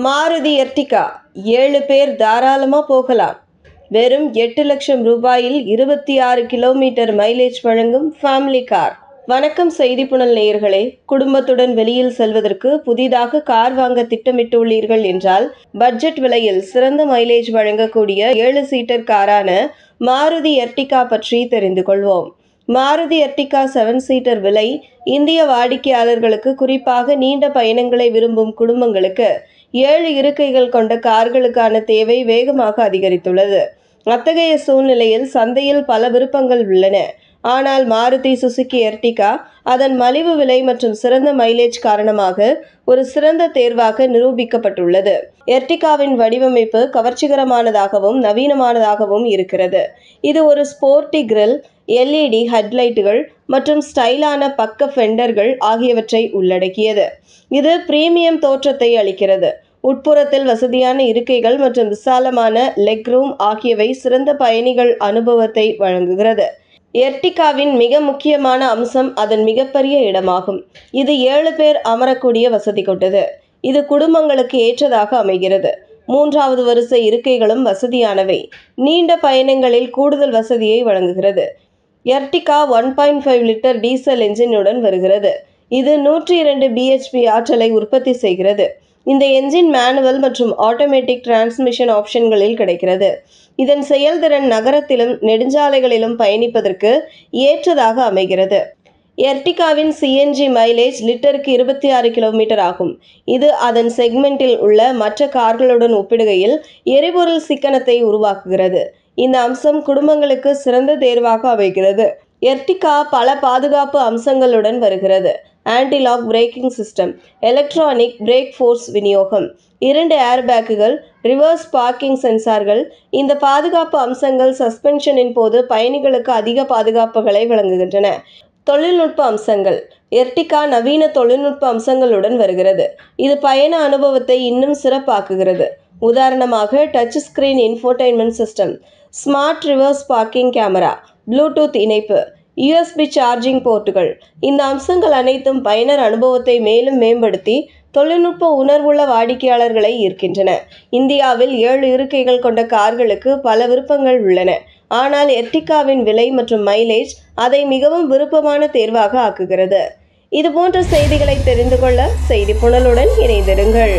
Maruti Ertiga 7 பேர் தாராளமா போகலாம். வெறும் 8 லட்சம் ரூபாயில் 26 கிலோமீட்டர் மைலேஜ் வழங்கும் ஃபேமிலி கார். வணக்கம் செய்திப்புனல் நேயர்களே. குடும்பத்துடன் வெளியில் செல்வதற்கு புதிதாக கார் வாங்க திட்டமிட்டுள்ளீர்கள் என்றால் பட்ஜெட் விலையில் சிறந்த மைலேஜ் வழங்கக்கூடிய 7 சீட்டர் காரான மாருதி எர்டிகா பற்றி தெரிந்து கொள்வோம். மாருதி எர்டிகா 7 சீட்டர் விலை இந்திய வாடிக்கையாளர்களுக்கு, குறிப்பாக நீண்ட பயணங்களை விரும்பும் குடும்பங்களுக்கு 7 இருக்கைகள் கொண்ட கார்களுக்கான தேவை வேகமாக அதிகரித்துள்ளது. அத்தகைய சூழ்நிலையில் சந்தையில் பல விருப்பங்கள் உள்ளன. ஆனால் மாருதி சுசுகி எர்டிகா அதன் மலிவு விலை மற்றும் சிறந்த மைலேஜ் காரணமாக ஒரு சிறந்த தேர்வாக நிரூபிக்கப்பட்டுள்ளது. எர்டிகாவின் வடிவமைப்பு கவர்ச்சிகரமானதாகவும் நவீனமானதாகவும் இருக்கிறது. இது ஒரு ஸ்போர்ட்டி கிரில், LED ஹெட்லைட்டுகள் மற்றும் ஸ்டைலான பக்க ஃபெண்டர்கள் ஆகியவற்றை உள்ளடக்கியது. இது பிரீமியம் தோற்றத்தை அளிக்கிறது. உட்புறத்தில் வசதியான இருக்கைகள் மற்றும் விசாலமான லெக் ரூம் ஆகியவை சிறந்த பயணிகள் அனுபவத்தை வழங்குகிறது. எர்டிகாவின் மிக முக்கியமான அம்சம் அதன் மிகப்பெரிய இடமாகும். இது 7 பேர் அமரக்கூடிய வசதி கொண்டது. இது குடும்பங்களுக்கு ஏற்றதாக அமைகிறது. 3வது வரிசை இருக்கைகளும் வசதியானவை. நீண்ட பயணங்களில் கூடுதல் வசதியை வழங்குகிறது. எர்டிகா 1.5 லிட்டர் டீசல் என்ஜினுடன் வருகிறது. இது 102 bhp ஆற்றலை உற்பத்தி செய்கிறது. இந்த என்ஜின் மேனுவல் மற்றும் ஆட்டோமேட்டிக் டிரான்ஸ்மிஷன் ஆப்ஷன்களில் கிடைக்கிறது. இதன் செயல்திறன் நகரத்திலும் நெடுஞ்சாலைகளிலும் பயணிப்பதற்கு ஏற்றதாக அமைகிறது. எர்டிகாவின் CNG மைலேஜ் லிட்டருக்கு 26 கிலோமீட்டர் ஆகும். இது அதன் செக்மெண்டில் உள்ள மற்ற கார்களுடன் ஒப்பிடுகையில் எரிபொருள் சிக்கனத்தை உருவாக்குகிறது. இந்த அம்சம் குடும்பங்களுக்கு சிறந்த தேர்வாக அமைகிறது. எர்டிகா பல பாதுகாப்பு அம்சங்களுடன் வருகிறது. Anti-lock braking system, electronic brake force விநியோகம், 2 ஏர்பேக்குகள், ரிவர்ஸ் பார்க்கிங் சென்சார்கள். இந்த பாதுகாப்பு அம்சங்கள் சஸ்பென்ஷனின் போது பயணிகளுக்கு அதிக பாதுகாப்புகளை வழங்குகின்றன. தொழில்நுட்ப அம்சங்கள். எர்டிகா நவீன தொழில்நுட்ப அம்சங்களுடன் வருகிறது. இது பயண அனுபவத்தை இன்னும் சிறப்பாக்குகிறது. உதாரணமாக touch screen infotainment system, smart reverse parking camera, Bluetooth இணைப்பு, USB சார்ஜிங் போர்ட்டுகள். இந்த அம்சங்கள் அனைத்தும் பயனர் அனுபவத்தை மேலும் மேம்படுத்தி தொழில்நுட்ப உணர்வுள்ள வாடிக்கையாளர்களை ஈர்க்கின்றன. இந்தியாவில் 7 இருக்கைகள் கொண்ட கார்களுக்கு பல விருப்பங்கள் உள்ளன. ஆனால் எர்டிகாவின் விலை மற்றும் மைலேஜ் அதை மிகவும் விருப்பமான தேர்வாக ஆக்குகிறது. இதுபோன்ற செய்திகளை தெரிந்து கொள்ள செய்திப்புனலுடன் இணைந்திருங்கள்.